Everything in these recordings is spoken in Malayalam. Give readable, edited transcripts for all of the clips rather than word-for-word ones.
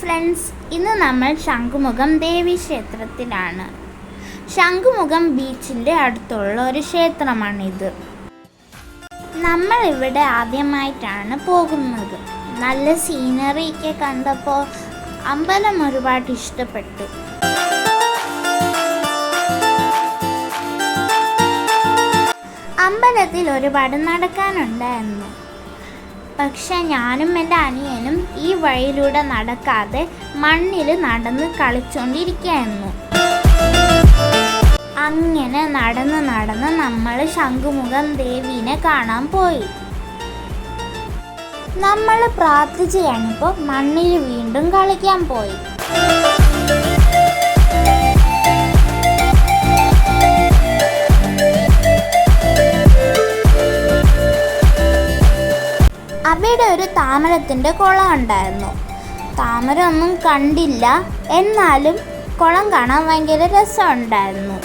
ഫ്രണ്ട്സ്, ഇന്ന് നമ്മൾ ശംഖുമുഖം ദേവി ക്ഷേത്രത്തിലാണ്. ശംഖുമുഖം ബീച്ചിൻ്റെ അടുത്തുള്ള ഒരു ക്ഷേത്രമാണിത്. നമ്മൾ ഇവിടെ ആദ്യമായിട്ടാണ് പോകുന്നത്. നല്ല സീനറിയൊക്കെ കണ്ടപ്പോൾ അമ്പലം ഒരുപാട് ഇഷ്ടപ്പെട്ടു. അമ്പലത്തിൽ ഒരുപാട് നടക്കാനുണ്ടായിരുന്നു. പക്ഷെ ഞാനും എൻ്റെ അനിയനും ഈ വഴിയിലൂടെ നടക്കാതെ മണ്ണിൽ നടന്ന് കളിച്ചുകൊണ്ടിരിക്കുകയായിരുന്നു. അങ്ങനെ നടന്ന് നമ്മൾ ശംഖുമുഖം ദേവീനെ കാണാൻ പോയി. നമ്മൾ പ്രാർത്ഥിച്ച് കഴിഞ്ഞപ്പോൾ മണ്ണിൽ വീണ്ടും കളിക്കാൻ പോയി. അവിടെ ഒരു താമരത്തിൻ്റെ കുളം ഉണ്ടായിരുന്നു. താമര ഒന്നും കണ്ടില്ല, എന്നാലും കുളം കാണാൻ ഭയങ്കര രസമുണ്ടായിരുന്നു.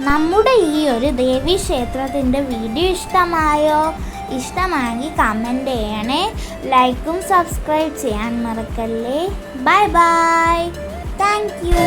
നമ്മുടെ ഈ ഒരു ദേവീ ക്ഷേത്രത്തിൻ്റെ വീഡിയോ ഇഷ്ടമായെങ്കിൽ കമൻറ്റ് ചെയ്യണേ. ലൈക്കും സബ്സ്ക്രൈബ് ചെയ്യാൻ മറക്കല്ലേ. Bye bye. Thank you.